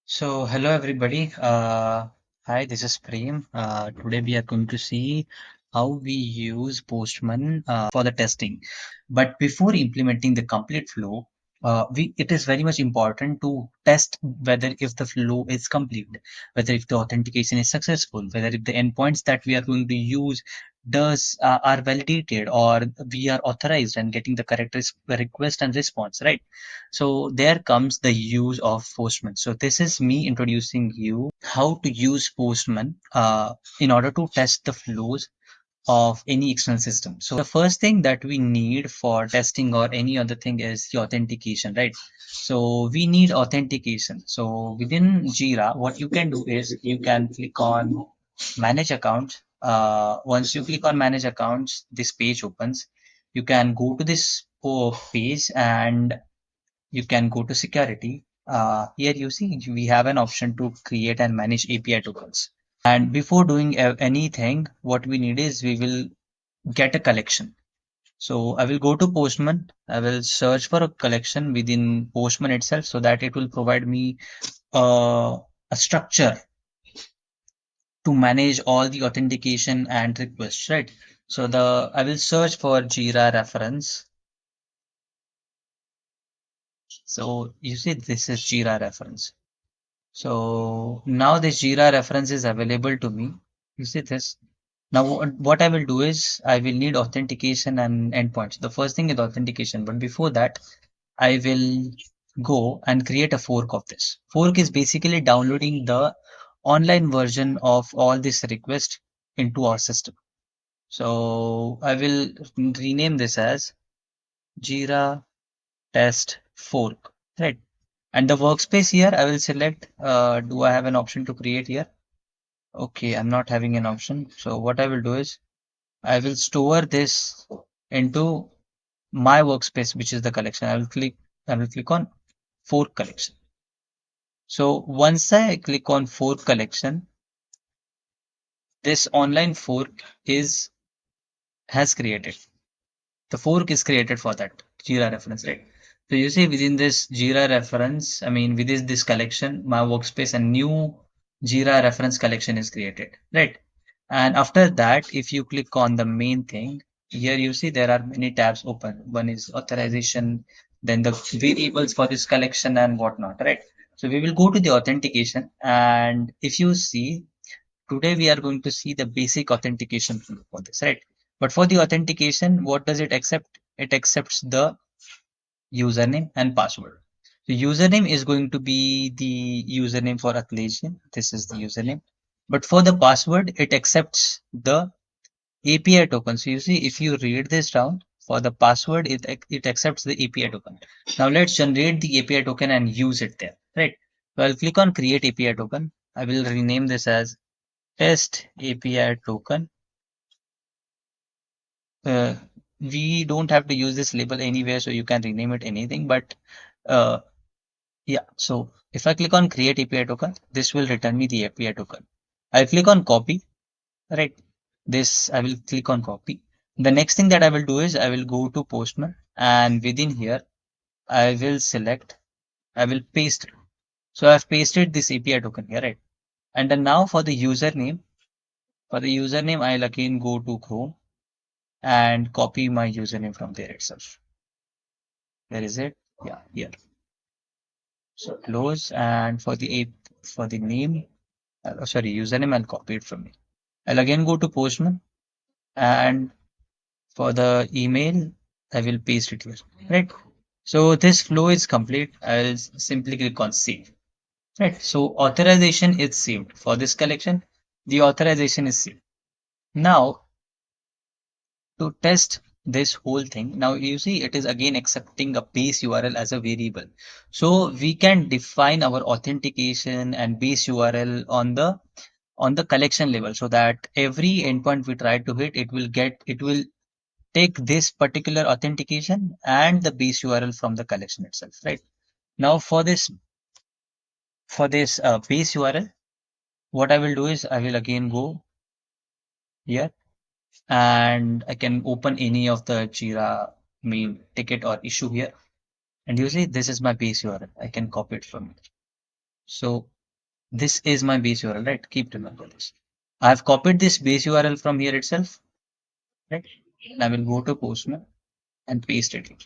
Hello everybody. Hi, this is Prem. Today we are going to see how we use Postman for the testing. But before implementing the complete flow, it is very much important to test whether if the flow is complete, whether if the authentication is successful, whether if the endpoints that we are going to use does are validated or we are authorized and getting the correct request and response, right? So there comes the use of Postman. So this is me introducing you how to use Postman in order to test the flows of any external system. So the first thing that we need for testing or any other thing is the authentication, right? So we need authentication. So within Jira, what you can do is you can click on manage accounts. Once you click on manage accounts, this page opens. You can go to this page and you can go to security. Here you see we have an option to create and manage API tokens. And before doing anything, what we need is we will get a collection. So I will go to Postman. I will search for a collection within Postman itself so that it will provide me a structure to manage all the authentication and requests, right? So I will search for Jira reference. So you see this is Jira reference. So now this Jira reference is available to me. You see this. Now what I will do is I will need authentication and endpoints. The first thing is authentication, but before that, I will go and create a fork of this. Fork is basically downloading the online version of all this request into our system. So I will rename this as Jira test fork, right? And the workspace here, I will select, do I have an option to create here? Okay, I'm not having an option. So what I will do is I will store this into my workspace, which is the collection. I will click on fork collection. So once I click on fork collection, this online fork is has created. The fork is created for that Jira reference, right? So you see within this Jira reference, I mean within this collection, my workspace, a new Jira reference collection is created, right? And after that, if you click on the main thing, here you see there are many tabs open. One is authorization, then the variables for this collection and whatnot, right? So we will go to the authentication, and if you see, today we are going to see the basic authentication for this, right? But for the authentication, what does it accept? It accepts the username and password. The username is going to be the username for Atlassian. This is the username. But for the password, it accepts the API token. So you see, if you read this down, for the password, it accepts the API token. Now let's generate the API token and use it there, right? So I'll click on create API token. I will rename this as test API token. Uh, we don't have to use this label anywhere, so you can rename it anything. But uh, yeah, so if I click on create API token, this will return me the API token. I'll click on copy, right? This I will click on copy. The next thing that I will do is I will go to Postman and within here I will select, I will paste. So I've pasted this API token here, right? And then now for the username, I'll again go to Chrome and copy my username from there itself. Where is it? Yeah, here. So close and for the name, sorry, username, I'll copy it from me. I'll again go to Postman and for the email, I will paste it here, right? So this flow is complete. I'll simply click on save, right? So authorization is saved for this collection. The authorization is saved. Now to test this whole thing, now you see it is again accepting a base URL as a variable. So we can define our authentication and base URL on the collection level so that every endpoint we try to hit, it will take this particular authentication and the base URL from the collection itself, right? Now for this base URL, what I will do is I will again go here and I can open any of the Jira main ticket or issue here. And you see, this is my base URL. I can copy it from it. So This is my base URL, right? Keep remember this. I've copied this base URL from here itself, right? And I will go to Postman and paste it here.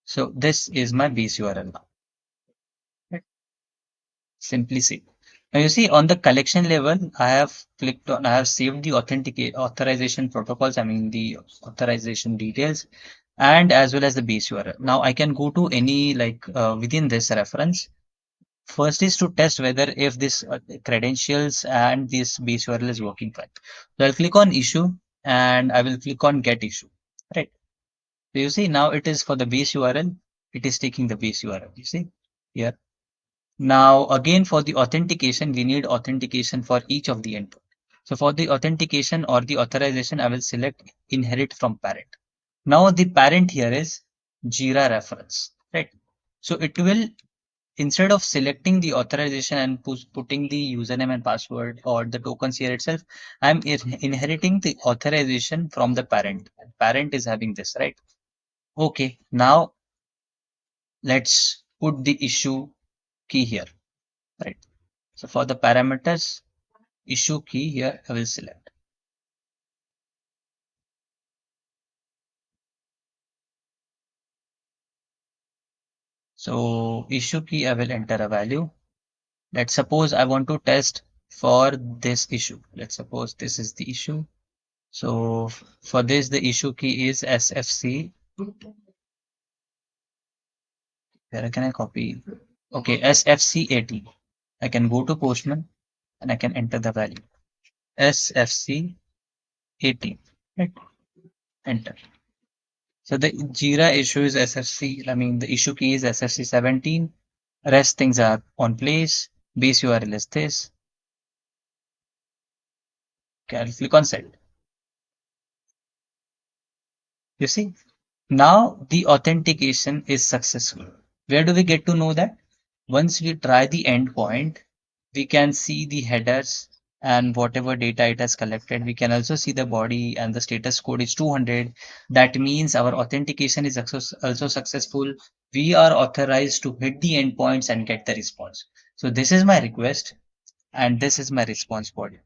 So this is my base URL now. Right? Simply save. Now you see on the collection level, I have saved the authenticate authorization protocols, I mean the authorization details, and as well as the base URL. Now I can go to any within this reference. First is to test whether if this credentials and this base URL is working fine. So I'll click on issue and I will click on get issue. Right. So you see now it is for the base URL. It is taking the base URL. You see here. Now again for the authentication, we need authentication for each of the endpoint. So for the authentication or the authorization, I will select inherit from parent. Now the parent here is Jira reference. Right. So it will instead of selecting the authorization and putting the username and password or the tokens here itself, I'm inheriting the authorization from the parent. Parent is having this, right? Okay, now let's put the issue key here, right? So for the parameters, issue key here, I will select. So issue key, I will enter a value. Let's suppose I want to test for this issue. Let's suppose this is the issue. So for this, the issue key is SFC. Where can I copy? Okay, SFC18. I can go to Postman and I can enter the value. SFC18. Right? Enter. So the Jira issue is SFC, I mean the issue key is SFC17. Rest things are on place. Base URL is this. Okay, I'll click on send. You see, now the authentication is successful. Where do we get to know that? Once we try the endpoint, we can see the headers and whatever data it has collected. We can also see the body and the status code is 200. That means our authentication is also successful. We are authorized to hit the endpoints and get the response. So this is my request and this is my response body.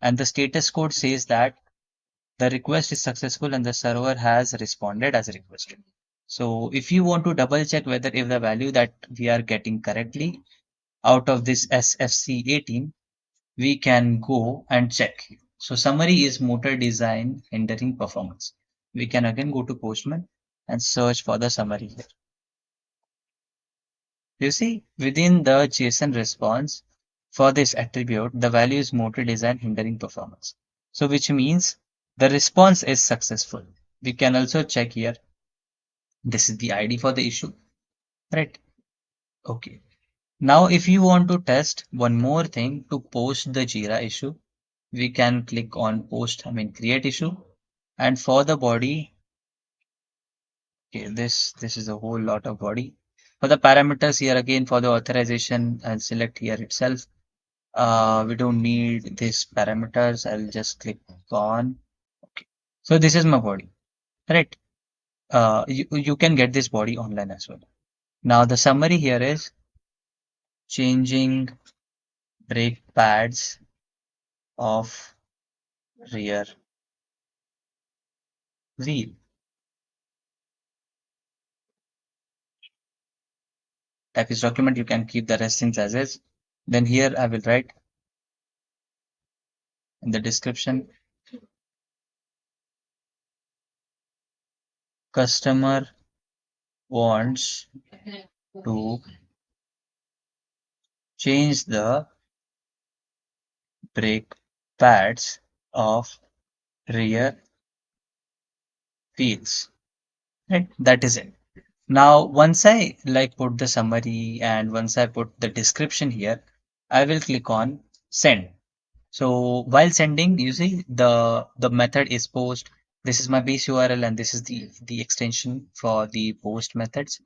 And the status code says that the request is successful and the server has responded as requested. So if you want to double check whether if the value that we are getting correctly out of this SFC18, we can go and check. So summary is motor design hindering performance. We can again go to Postman and search for the summary here. You see within the JSON response for this attribute, the value is motor design hindering performance. So which means the response is successful. We can also check here. This is the ID for the issue, right? Okay. Now, if you want to test one more thing to post the Jira issue, we can click on post, I mean create issue. And for the body, okay, this is a whole lot of body. For the parameters here again for the authorization, I'll select here itself. We don't need these parameters. I'll just click on. Okay. So this is my body, right? You can get this body online as well. Now the summary here is changing brake pads of rear wheel. Type is document, you can keep the rest things as is. Then here I will write in the description, customer wants to change the brake pads of rear wheels. Right? That is it. Now, once I put the summary and once I put the description here, I will click on send. So while sending, you see the method is post. This is my base URL and this is the extension for the post methods.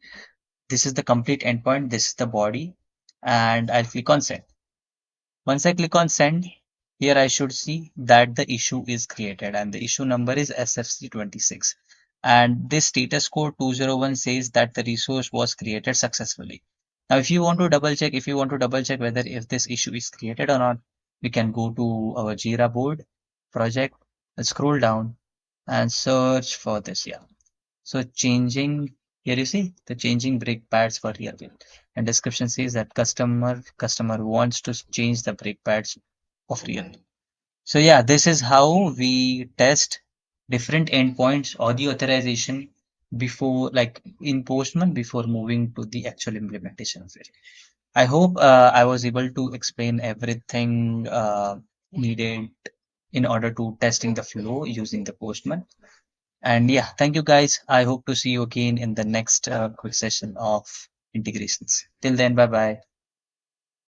This is the complete endpoint. This is the body, and I'll click on send. Once I click on send, here I should see that the issue is created and the issue number is SFC26. And this status code 201 says that the resource was created successfully. Now, if you want to double check whether if this issue is created or not, we can go to our Jira board project and scroll down and search for this. Yeah. So changing here you see the changing brake pads for rear wheel. And description says that customer wants to change the brake pads of rear wheel. So yeah, this is how we test different endpoints or the authorization before like in Postman before moving to the actual implementation of it. I hope I was able to explain everything needed in order to testing the flow using the Postman. And yeah, thank you guys. I hope to see you again in the next quick session of integrations. Till then, bye bye.